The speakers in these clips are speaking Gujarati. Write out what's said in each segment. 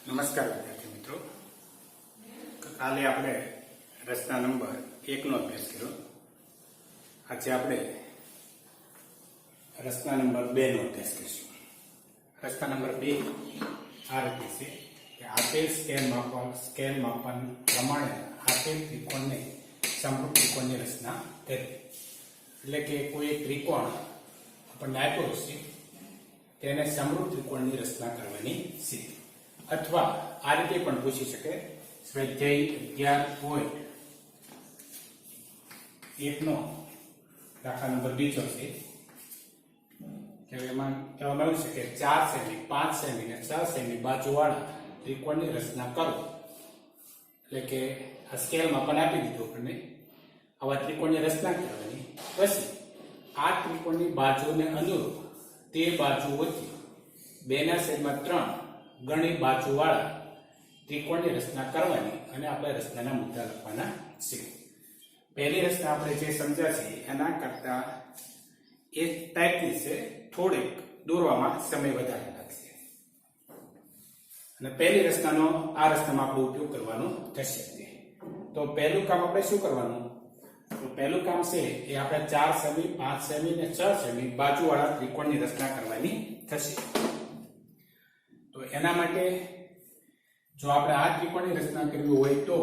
नमस्कार विद्यार्थी मित्रों, काले आपणे रचना नंबर 1 નો અભ્યાસ કર્યો। આજે આપણે રચના નંબર 2 નો અભ્યાસ કરીશું। રચના નંબર 2 આ રીતે છે કે આપેલ સ્કેલ માપન પ્રમાણે આપેલ ત્રિકોણને સમરૂપ ત્રિકોણની રચના કરી। એટલે કે કોઈ એક ત્રિકોણ આપણને આપ્યો છે તેને સમરૂપ ત્રિકોણની રચના કરવાની છે। अथवा आ रीते पण पूछी सके स्वाध्याय 11.1 नो दाखला नंबर 2 છે કે એમાં કહેવામાં આવ્યું છે કે 4 સેમી 5 સેમી અને 6 સેમી બાજુવાળા ત્રિકોણની રચના કરો। એટલે કે આ સ્કેલમાં પણ આપી દીધું આપણને આવા ત્રિકોણની રચના કરવાની। પછી આ ત્રિકોણની બાજુને અનુરૂપ તે બાજુઓથી 2/3 गणी बाजूवाळा त्रिकोणनी रचना करवानी अने आपणे रचनाना मुद्दा लखवाना छे। पहली रचना आपणे जे समज्या छे एना करता एक टाइपनी छे, थोड़ेक दोरवामां समय वधारे लागशे अने पहली रचनानो आ रचनामां आपणे उपयोग करवानो थशे। तो पहेलुं काम आपणे शुं करवानुं? तो पहेलुं काम छे ए आपणे 4 सेमी 5 सेमी अने 6 सेमी बाजूवाळा त्रिकोणनी रचना करवानी थशे। तो एना माटे जो आपणे आ त्रिकोणनी रचना करवी होय तो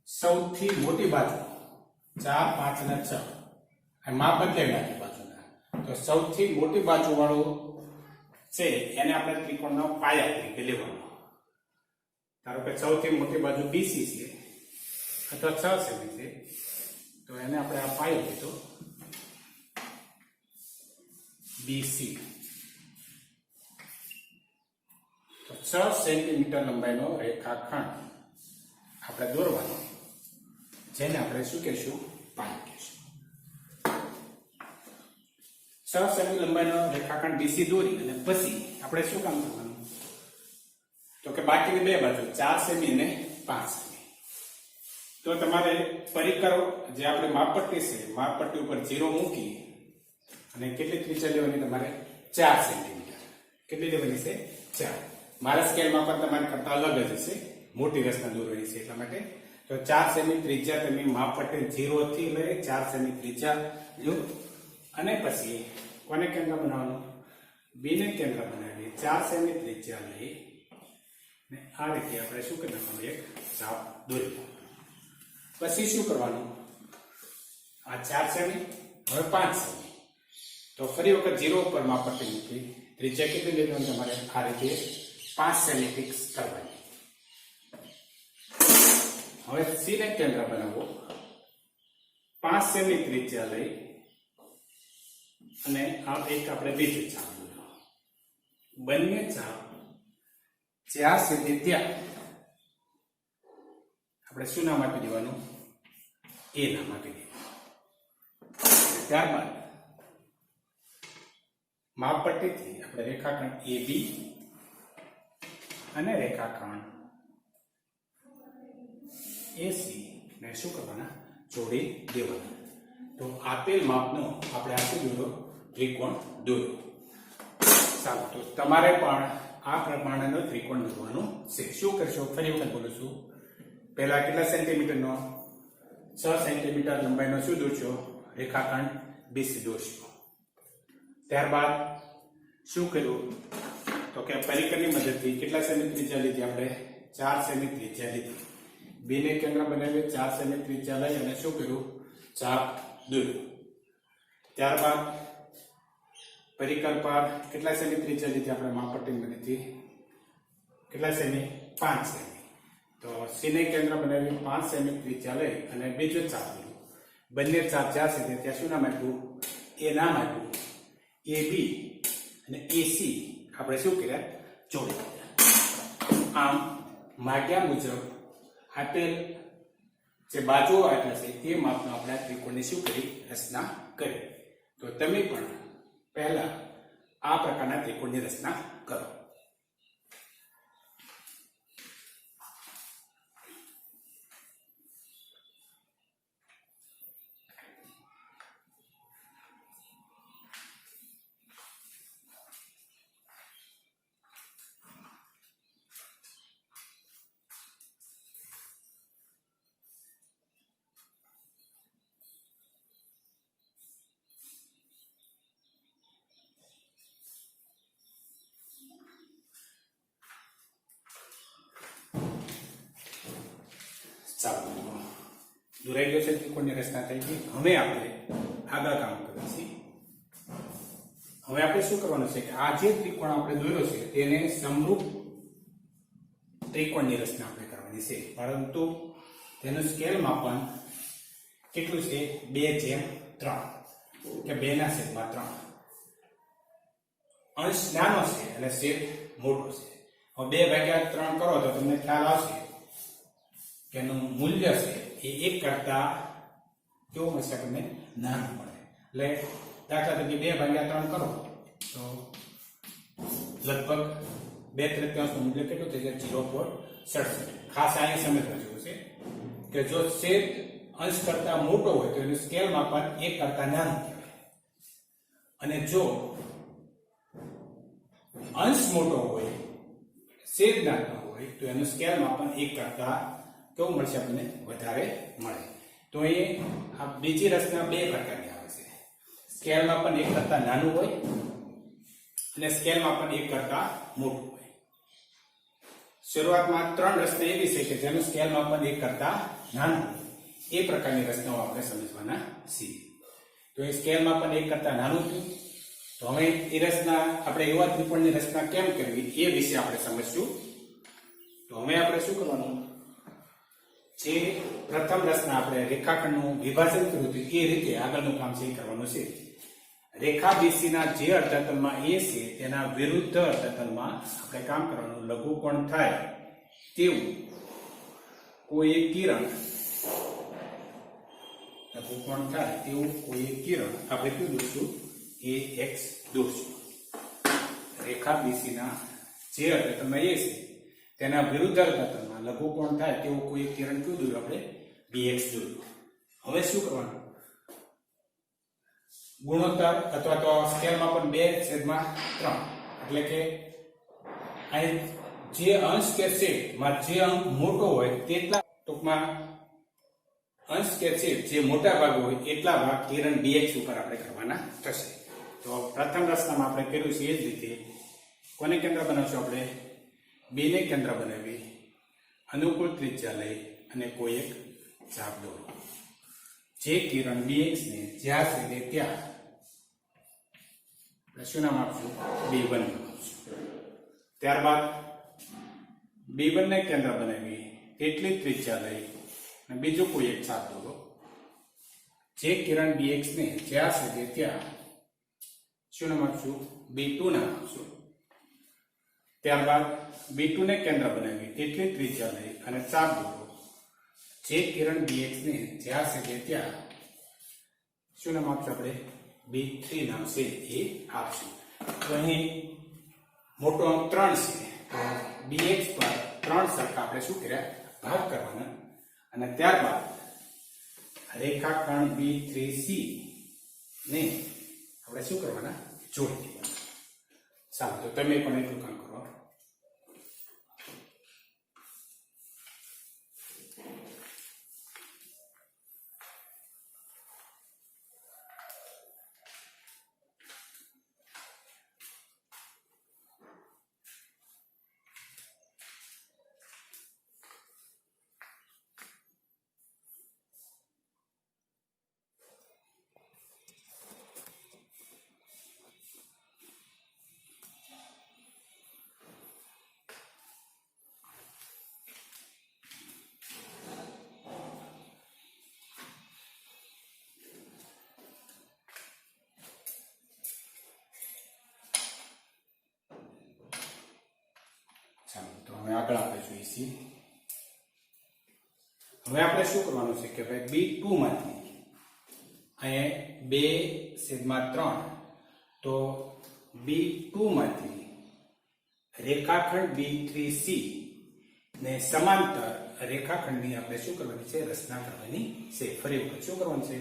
सौथी मोटी बाजू 4 5 અને 6 આ માપ બદલાઈ નાખી બાજુના। તો સૌથી મોટી બાજુ વાળો છે એને આપણે ત્રિકોણનો પાયા તરીકે લેવાનો। ધારો કે સૌથી મોટી બાજુ BC છે અથવા 6 સેમી છે, તો એને આપણે આ પાયો લીધો BC। तो 6 सेंटीमीटर लंबाईनो रेखाखंड આપણે દોરવાનો, જેને આપણે શું કહીશું? પાયો કહીશું। 6 સેમી લંબાઈનો રેખાખંડ BC દોરી અને પછી આપણે શું કામ કરવાનું? તો કે બાકીની બે બાજુ 4 સેમી અને 5 સેમી, તો તમારે પરિકર જે આપણે માપપટ્ટી છે માપપટ્ટી ઉપર 0 મૂકી અને કેટલી ત્રિજ્યા લેવાની? તમારે 4 સેન્ટીમીટર। કેટલી લેવાની છે? 4। मारा स्केल में पण तमारे करता अलग ज छे, मोटी रचना दौरवानी छे એટલા માટે। तो 4 सेमी त्रिज्या તમે માપપટ્ટી 0 થી લઈ 4 सेमी त्रिज्या लो અને પછી કોને કેન્દ્ર બનાવવાનું? બી ને કેન્દ્ર બનાવી 4 सेमी त्रिज्या લઈ ને આ રીતે આપણે શું કરવાનું? એક ચાપ દોરી દેવાનું। પછી શું કરવાનું? આ 4 सेमी હવે 5 सेमी, તો ફરી વખત 0 ઉપર માપપટ્ટી મૂકી ત્રિજ્યા કેટલી લેવાની? તમારે આ રીતે 5 सेमी फिक्स करवानी। હવે સી ને કેન્દ્ર બનાવો 5 सेमी ત્રિજ્યા લઈ અને આ એક આપણે બીજું ચાપ બનાવો। બંને ચાપ જ્યાં સુધી ત્યાં આપણે શું નામ આપી દેવાનું? એ નામ આપી દેવાનું। ત્યારબાદ માપપટ્ટીથી આપણે રેખાખંડ AB અને રેખાખંડ AC ને શું કરવાના? જોડી દેવાના। તો આપેલ માપનો આપણે આપી દીધો ત્રિકોણ દોર્યો। ચાલો, તો તમારે પણ આ પ્રમાણેનો ત્રિકોણ દોરવાનો છે। શું કરશો? ફરી વખત બોલું છું। પહેલા કેટલા સેન્ટીમીટરનો? 6 સેન્ટીમીટર લંબાઈનો શું દોરશો? રેખાખંડ BC દોરશો। ત્યારબાદ શું કર્યું? तो क्या परिकर की मदद थी कितना सेमी त्रिज्या लीधी? आपणे 4 सेमी त्रिज्या लीधी। बी ने केंद्र बनावी 4 सेमी त्रिज्या लई अने शुं कर्युं? चाप दोर्यो। त्यारबाद परिकर पर कितना सेमी त्रिज्या लीधी? आपणे मापपट्टी मददथी कितना सेमी? 5 सेमी। तो सी ने केंद्र बनावी 5 सेमी त्रिज्या लई अने बीजो चाप दोर्यो। बंने चाप ज्यां छे त्यां शुं नाम आप्युं? ए नाम आप्युं AB અને AC આપણે શું કર્યા? જોડી દીધા। આમ માગ્યા મુજબ આપેલ જે બાજુઓ આપ્યા છે તે માપનો આપણે આ ત્રિકોણની શું કરી? રચના કરી। તો તમે પણ પહેલા આ પ્રકારના ત્રિકોણની રચના કરો। દોરાઈ ગયો છે, ત્રિકોણની રચના થઈ ગઈ. હવે આપણે આગળ કામ કરીએ છીએ. હવે આપણે શું કરવાનું છે કે આ જે ત્રિકોણ આપણે દોર્યો છે તેને સમરૂપ ત્રિકોણની રચના આપણે કરવાની છે, પરંતુ તેનું સ્કેલ માપન કેટલું છે? 2/3 કે 2/3. અંશ નાનો છે એટલે છેદ મોટો છે. હવે 2/3 કરો તો તમને ખ્યાલ આવશે કે એનું મૂલ્ય છે એ 1 કરતા કેવું મળશે આપણને? નાનું મળે. એટલે દાખલા તરીકે 2/3 કરો તો લગભગ 2/3 નું મૂલ્ય કેટલું થઈ જાય? 0.67. ખાસ અહીં સમજવા જેવું છે કે જો છેદ અંશ કરતા મોટો હોય તો એનું સ્કેલ માપન 1 કરતા નાનું કહેવાય, અને જો અંશ મોટો હોય છેદ નાનો હોય તો એનું સ્કેલ માપન 1 કરતા કેવું મળશે? આપણને વધારે મળે. તો એ આ બીજી રચના 2 પ્રકારની આવે છે. સ્કેલ માપન 1 કરતા નાનું હોય અને સ્કેલ માપન 1 કરતા મોટું હોય. શરૂઆતમાં 3 રચના એવી છે કે જેનું સ્કેલ માપન 1 કરતા નાનું હોય. એ પ્રકારની રચનાઓ આપણે સમજવાના છીએ. તો એ સ્કેલ માપન 1 કરતા નાનું થયું. તો હવે એ રચના આપણે એવા ત્રિકોણની રચના કેમ કરવી એ વિશે આપણે સમજશું. તો હવે આપણે શું કરવાનું? જે પ્રથમ રચના આપણે રેખાખંડનું વિભાજન કર્યું હતું એ રીતે આગળનું કામ છે એ કરવાનું છે. રેખા BC ના જે અર્ધતલમાં A છે તેના વિરુદ્ધ અર્ધતલમાં આપણે કામ કરવાનું. લઘુકોણ થાય તેવું કોઈ એક કિરણ, લઘુકોણ થાય તેવું કોઈ એક કિરણ આપણે કયું દોરશું? AX દોરશું. રેખા BC ના જે અર્ધતલમાં A છે તેના વિરુદ્ધ અર્ધતલમાં લઘુકોણ થાય તેવું કોઈ એક કિરણ કયું દોર્યું? આપણે BX દોર્યું. હવે શું કરવાનું? ગુણોત્તર અથવા તો સ્કેલમાં પણ 2/3 એટલે કે અહીં જે અંશ કે છેદમાં જે અંક મોટો હોય તેટલા, ટૂંકમાં અંશ કે છેદ જે મોટા ભાગ હોય એટલા ભાગ કિરણ BX ઉપર આપણે કરવાના થશે. તો પ્રથમ રચનામાં આપણે કર્યું છે એ જ રીતે કોને કેન્દ્ર બનાવશું? આપણે B ને કેન્દ્ર બનાવી અનુકૂળ ત્રિજ્યા લઈ અને કોઈ એક ચાપ દોરો. જે કિરણ BX ને જ્યાં છેદે ત્યાં શું નામ આપશું? B1 નામ આપશું. ત્યારબાદ B1 ને કેન્દ્ર બનાવી તેટલી ત્રિજ્યા લઈ અને બીજું કોઈ એક ચાપ દોરો. જે કિરણ BX ને જ્યાં છેદે ત્યાં શું નામ આપશું? B2 નામ આપશું. ત્યારબાદ B2 ને કેન્દ્ર બનાવી તેટલી ત્રિજ્યા લઈ અને ચાપ દોરો. જે કિરણ BX ને જ્યાં છેદે ત્યાં શું નામ આપશું? આપણે B3 નામ છે એ આપશું. તો અહીં મોટો અંક 3 છે તો BX પર 3 સરખા આપણે શું કર્યા? ભાગ કરવાના. અને ત્યારબાદ રેખાખંડ B3C ને આપણે શું કરવાના? જોડી દેવાના. સારું, તો તમે પણ એટલું કામ કરો. તો હવે આગળ આપણે જોઈશું. હવે આપણે શું કરવાનું છે કે ભાઈ B2 માંથી અહીંયા 2/3 તો B2 માંથી રેખાખંડ B3C ને સમાંતર રેખાખંડની આપણે શું કરવાની છે? રચના કરવાની છે. ફરી વખત શું કરવાનું છે?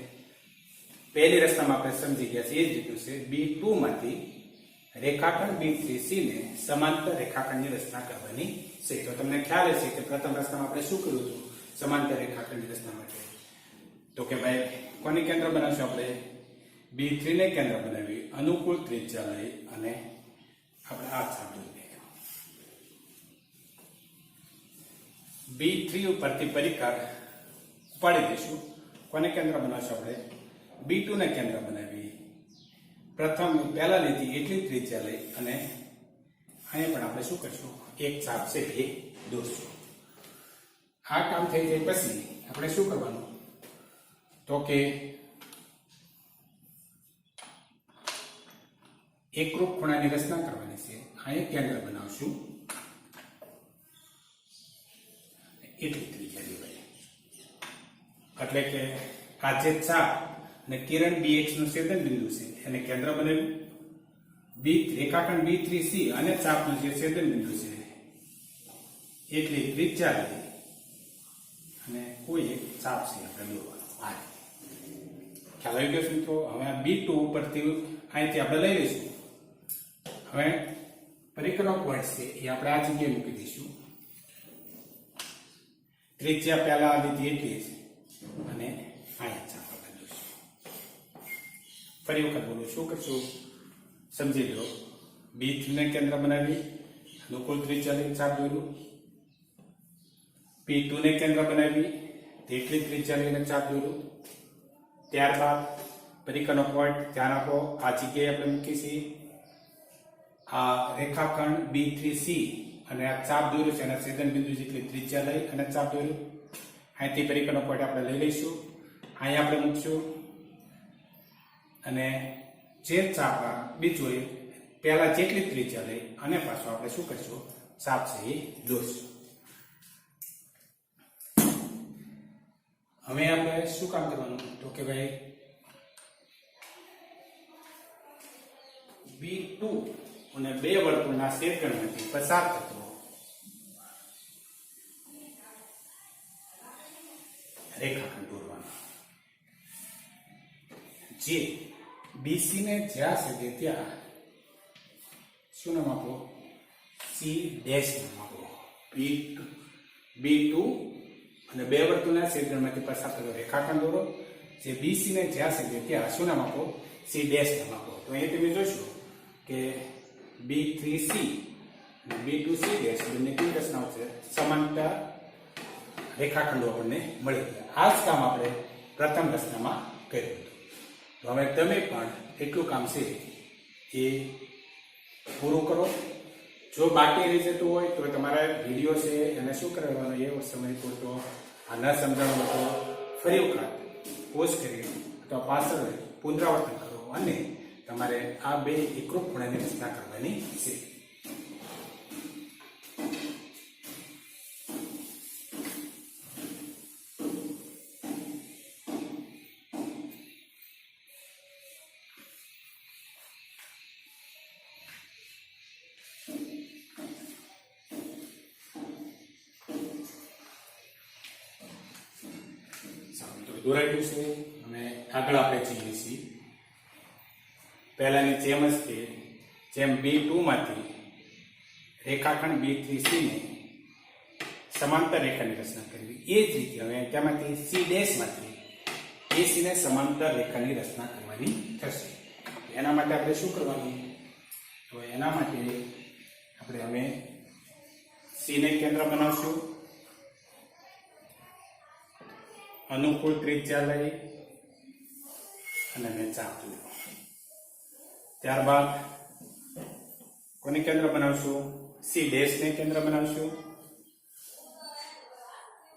પહેલી રચનામાં આપણે સમજી ગયા છે એ જ રીતનું છે. B2 માંથી રેખાખંડ B3C ને સમાંતર રેખાખંડની રચના કરવાની છે. તો તમને ખ્યાલ હશે કે પ્રથમ રચનામાં આપણે શું કર્યું હતું? સમાંતર રેખાખંડની રચના માટે તો કે ભાઈ કોની કેન્દ્ર બનાવશું? આપણે B3 ને કેન્દ્ર બનાવી અનુકૂળ ત્રિજ્યા લઈ અને આપણે આ ચાપ દોરી B3 ઉપરથી પરિકાર ઉપાડી દઈશું કોને કેન્દ્ર બનાવશું આપણે? B2 ને કેન્દ્ર બનાવી. પ્રથમ પહેલા લીટી એટલી ત્રિજ્યા લઈ અને અહીંયા પણ આપણે શું કરશું? એક ચાપ છે એ દોરશું. આ કામ થઈ જાય પછી આપણે શું કરવાનું? તો કે એકરૂપ ખૂણાની રચના કરવાની છે. અહીંયા કેન્દ્ર બનાવશું. એટલી ત્રિજ્યા લેવાય. એટલે કે આ જે ચાપ અને કિરણ BX નું છેદન બિંદુ છે એને કેન્દ્ર બનાવ્યું. રેખાખંડ B3C અને ચાપનું જે છેદન બિંદુ છે એટલી ત્રિજ્યા લઈ અને કોઈ એક ચાપ છે આપણે દોરવાનો. ખ્યાલ આવી ગયો છે મિત્રો? હવે આ B2 ઉપરથી અહીંથી આપણે લઈ લઈશું. હવે પરિક્રમા પોઈન્ટ છે એ આપણે આ જગ્યાએ મૂકી દઈશું. ત્રિજ્યા પહેલા લીધી એટલી છે અને અહીંયા ચાપ આપણે દોરશું. ફરી વખત બોલું, શું કરશું? સમજી લો. B3 ને કેન્દ્ર બનાવી અનુકૂળ ત્રિજ્યા લઈ ચાપ દોર્યું. P2 ને કેન્દ્ર બનાવી તેટલી ત્રિજ્યા લઈને ચાપ દોર્યું. ત્યારબાદ પરિક્રમા પોઈન્ટ ધ્યાન આપો, આ જગ્યાએ આપણે મૂકી છીએ. આ રેખાખંડ B3C અને આ ચાપ દોર્યું છે એના છેદન બિંદુ જેટલી ત્રિજ્યા લઈ અને ચાપ દોર્યું. અહીંથી પરિક્રમા પોઈન્ટ આપણે લઈ લઈશું. અહીં આપણે મૂકશું અને જે ચાપ બીજો એ પહેલા જેટલી ત્રિજ્યા લઈ અને પાછું આપણે શું કરશું? ચાપ છે એ દોરશું. હવે આપણે શું કામ કરવાનું? તો કે ભાઈ B2 અને બે વર્તુળના છેદખંડમાંથી પસાર થતો રેખાખંડ દોરવાનો. જે BC ને જ્યાં છેદે ત્યાં શું નામ આપો? C ડેશ નામ આપો. B2 અને બે વર્તુળના છેદખંડમાંથી પસાર થતો રેખાખંડ દોરો. જે BC ને જ્યાં છેદે ત્યાં શું નામ આપો? C ડેશ નામ આપો. તો અહીં તમે જોશો કે B3C અને B2C ડેશ બંને કેવી રચનાઓ છે? સમાંતર રેખાખંડો આપણને મળી ગયા. આ જ કામ આપણે પ્રથમ રચનામાં કર્યું હતું. તો હવે તમે પણ એટલું કામ છે એ પૂરું કરો. જો બાકી રહી જતું હોય તો તમારા વિડીયો છે એને શું કરવાનો? એ સમય પૂરતો આ ન સમજાવવાનો તો ફરી વખત પોઝ કરી અથવા પાછળ પુનરાવર્તન કરો અને તમારે આ બે એકરૂપ ખૂણાની રચના કરવાની છે. દોરાઈ ગયું છે અને આગળ આપણે જઈએ છીએ. પહેલાની જેમ જ તે જેમ B2 માંથી રેખાખંડ B3C ને સમાંતર રેખાની રચના કરવી, એ જ રીતે હવે તેમાંથી C ડેશ માંથી AC ને સમાંતર રેખાની રચના કરવાની થશે. એના માટે આપણે શું કરવાનું? તો એના માટે આપણે હવે C ને કેન્દ્ર બનાવશું. અનુકૂળ ત્રિજ્યા લઈ અને મેં ચાપ દોર્યો. ત્યારબાદ કોને કેન્દ્ર બનાવશું? C ડેશ ને કેન્દ્ર બનાવશું.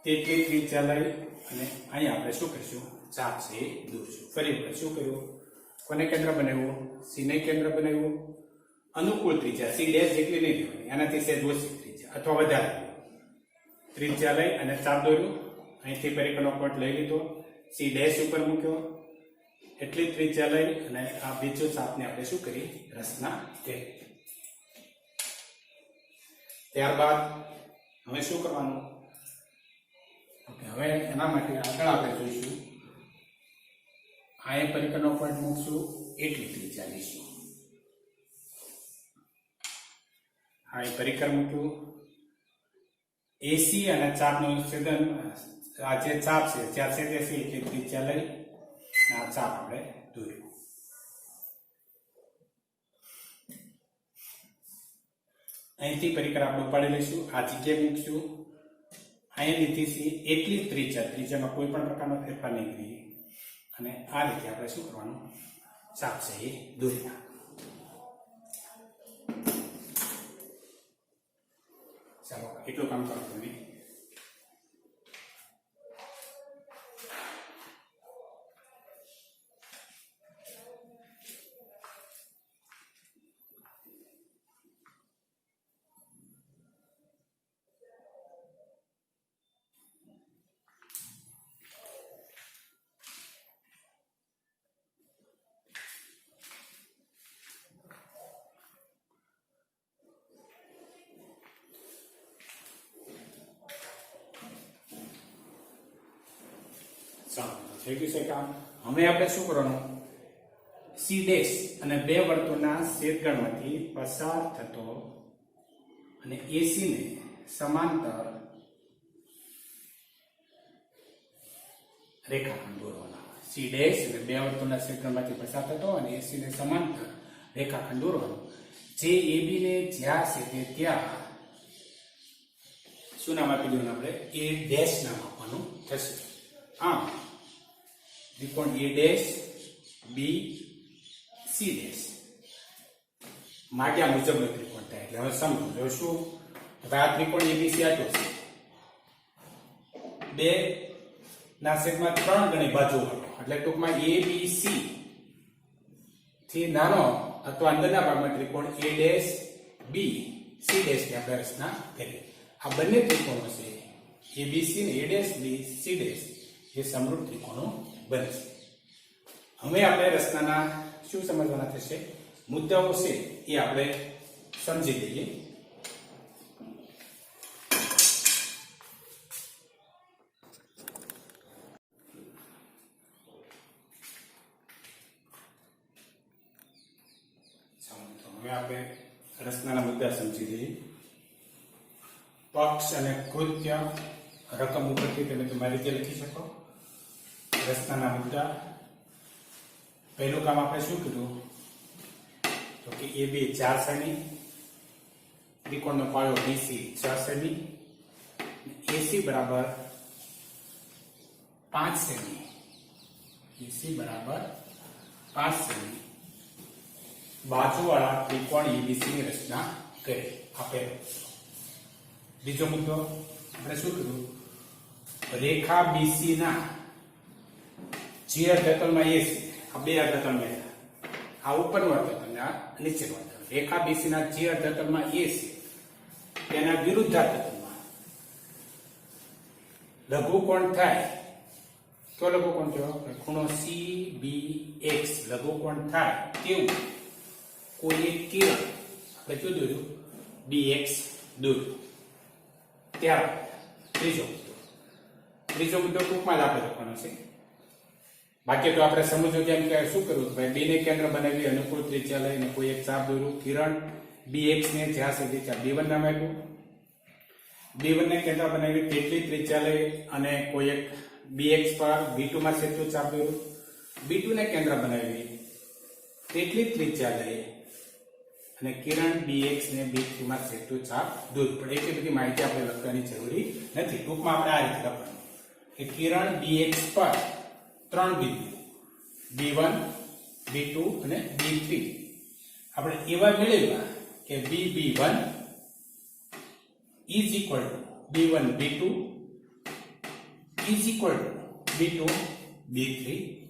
તેટલી ત્રિજ્યા લઈ અને અહીંયા આપણે શું કરીશું? ચાપ છે દોરશું. ફરી વખત શું કર્યું? કોને કેન્દ્ર બનાવ્યું? C ને કેન્દ્ર બનાવ્યું. અનુકૂળ ત્રિજ્યા C ડેશ જેટલી નહીં લેવાની, એનાથી સહેજ ઓછી ત્રિજ્યા અથવા વધારે ત્રિજ્યા લઈ અને ચાપ દોર્યું. અહીંથી પરિક્રમા પોઈન્ટ લઈ લીધો. C ડેશ ઉપર મૂક્યો. એટલી ત્રિજ્યા લઈ અને આ બીજો ચાપને આપણે શું કરી? રચના કરી. ત્યારબાદ હવે શું કરવાનું? હવે એના માટે આગળ આપણે જોઈશું. અહીંયા પરિક્રમા પોઈન્ટ મૂકશું. એટલી ત્રિજ્યા લઈશું. અહીં પરિક્રમા મૂક્યું. AC અને ચાપનું છેદન, આ જે ચાપ છે જ્યાં છેદે છે એટલી ત્રિજ્યા લઈ આ ચાપ આપણે દોર્યું. અહીંથી પરિક્રમા આપણે ઉપાડી લઈશું. આ જગ્યાએ મૂકશું. અહીંયા લીધી છે એટલી ત્રિજ્યામાં કોઈ પણ પ્રકારનો ફેરફાર નહીં કરીએ. અને આ રીતે આપણે શું કરવાનું, ચાપ છે એ દોરી નાખવાનું. ચાલો એટલું કામ કરો તમે. થઈ ગયું છે કામ. હવે આપણે શું કરવાનું, સી ડેશ અને બે વર્તુળના છેદગણમાંથી પસાર થતો અને એસી ને સમાંતર રેખાખંડ દોરવાના. સી ડેશ અને બે વર્તુળના છેદગણમાંથી પસાર થતો અને એસી ને સમાંતર રેખાખંડ દોરવાનો. જે એબી ને જ્યાં છે તે ત્યાં શું નામ આપી દેવાનું, આપણે એ ડેશ નામ આપવાનું થશે. આમ ત્રિકોણ A dash B C dash માગ્યા મુજબનો ત્રિકોણ થાય. એટલે હવે સમજો, જો શું, હવે આ ત્રિકોણ એબીસી આટલો છે, 2/3 ગણી બાજુ વાળો, એટલે ટૂંકમાં એબીસી થી નાનો અથવા અંદરના ભાગમાં ત્રિકોણ A dash B C dash ની આપણે રચના કરીએ. આ બંને ત્રિકોણો છે એબીસી ને A dash B C dash A સમરૂપ ત્રિકોણો બનશે. હવે આપણે રચનાના શું સમજવાના થશે, મુદ્દાઓ છે એ આપણે સમજી લઈએ. હવે આપણે રચનાના મુદ્દા સમજી લઈએ. પક્ષ અને કૃત્ય રકમ ઉપરથી તમે તમારી રીતે લખી શકો. રચનાના મુદ્દા, પહેલું કામ આપણે શું કર્યું, તો કે એ બે 4 સેમી, ત્રિકોણનો પાયો બીસી 6 સેમી, એસી બરાબર 5 સેમી, એસી બરાબર 5 સેમી બાજુવાળા ત્રિકોણ એબીસી ની રચના કરી આપેલો. બીજો મુદ્દો આપણે શું કર્યું, રેખા બીસી ના જે અર્ધતલમાં એ છે, આ બે અર્ધતલમાં, આ ઉપરનું અર્ધતલ અને આ નીચેનું અર્ધતલ, રેખા બીસી ના જે અર્ધતલમાં એ છે તેના વિરુદ્ધાર્ધતલમાં લઘુકોણ થાય તો લઘુકોણ કયો, ખૂણો CBX લઘુકોણ થાય તેવું કોઈ એક કિરણ આપણે શું દોર્યું, BX દોર્યું. ત્યાર ત્રીજો મુદ્દો ટૂંકમાં જ આપણે લખવાનો છે, બાકી તો આપણે સમજો કેમ કે શું કરવું, ભાઈ બી ને કેન્દ્ર બનાવી અનુકૂળ ત્રિજ્યા લઈને કોઈ એક ચાપ દોર્યું. કિરણ BX ને જ્યાં સુધી ત્યાં B1 નામ આપ્યું. B1 ને કેન્દ્ર બનાવી તેટલી ત્રિજ્યા લઈ અને કોઈ એક BX પર B2 માં છેદતું ચાપ દોર્યું. B2 ને કેન્દ્ર બનાવી તેટલી ત્રિજ્યા લઈ અને કિરણ BX ને B3 માં છેદતું ચાપ દોર્યું. પણ એટલી બધી માહિતી આપણે લખવાની જરૂરી નથી. ટૂંકમાં આપણે આ રીતે લખવાનું કે કિરણ BX પર 3 બિંદુ B1 B2 અને B3 આપણે એવા મેળવ્યા કે B1 is equal to B1 B2 is equal to B2 B3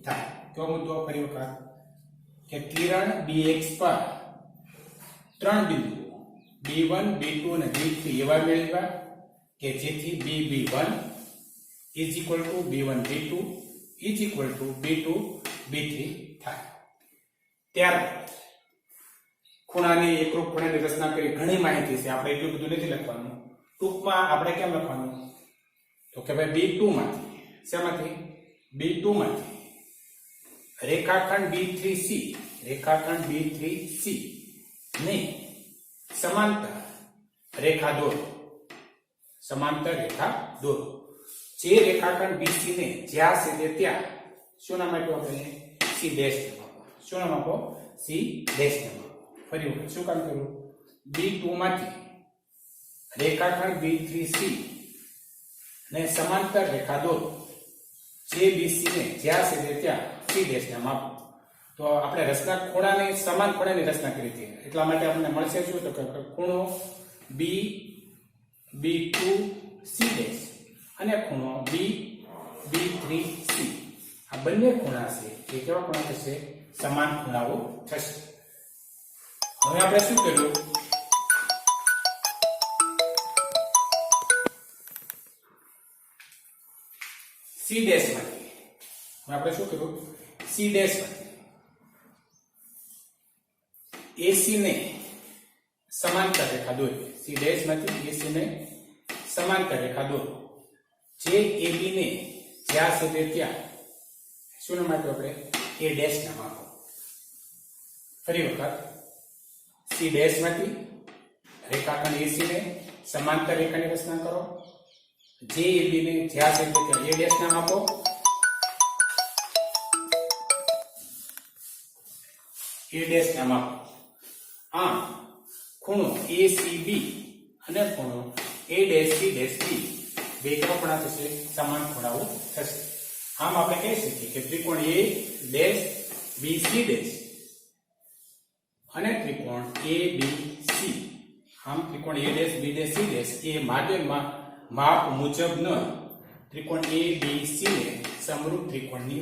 થાય. તો મુદ્દો ફરી વખત કે કિરણ BX પર 3 બિંદુ B1 B2 અને B3 એવા મેળવ્યા કે જેથી B1 is equal to B1 B2 is equal to B2 B3 થાય. ત્યારબાદ ખૂણાની એકરૂપ ખૂણાની રચના કરી ઘણી માહિતી છે, આપણે એટલું બધું નથી લખવાનું. ટૂંકમાં આપણે કેમ લખવાનું, તો કે ભાઈ B2 માંથી, શેમાંથી, B2 માંથી રેખાખંડ B3C, રેખાખંડ B3C ને સમાંતર રેખા દોરો, સમાંતર રેખા દોરો. જે રેખાખંડ BC ને જ્યાં છે તે ત્યાં શું નામ આપ્યું આપણે, C ડેશ નામ આપો. શું નામ આપો, C ડેશ નામ આપો. ફરી વખત શું કામ કર્યું, B2 માંથી રેખાખંડ B3C ને સમાંતર રેખા દોરો. જે BC ને જ્યાં છે તે ત્યાં સી ડેશના માપો. તો આપણે રચના ખૂણાની સમાન ખૂણાની રચના કરી હતી, એટલા માટે આપણને મળશે શું? તો કે ખૂણો બી B2 સી ડેશ અને ખૂણો B3 સી. આ બંને ખૂણા છે એ કેવા ખૂણા થશે? સમાન ખૂણાઓ થશે. હવે આપણે શું કર્યું? સી ડેશ માંથી આપણે શું કર્યું? સી ડેશ માંથી એસી ને સમાંતર રેખા દોરી. સી ડેશ માંથી એસી ને સમાંતર રેખા દોરો. જે એબી ને જ્યાં છે તે ત્યાં શું નામ આપ્યું આપણે? એ ડેશ નામ આપો. ફરી વખત સી ડેશ માંથી રેખાખંડ એસી ને સમાંતર રેખાની રચના કરો. જે એબી ને જ્યાં છે તે ત્યાં એ ડેશ નામ આપો. એ ડેશ નામ આપો. આમ ખૂણો એસીબી અને ખૂણો A dash C dash B બે ખૂણા થશે? સમાન ખૂણાઓ થશે. આમ આપણે કહી શકીએ કે ત્રિકોણ A dash B C dash અને ત્રિકોણ એ બી સી. આમ ત્રિકોણ A dash B dash C dash A માટેના માપ મુજબનો ત્રિકોણ એ બી સી ને સમરૂપ ત્રિકોણની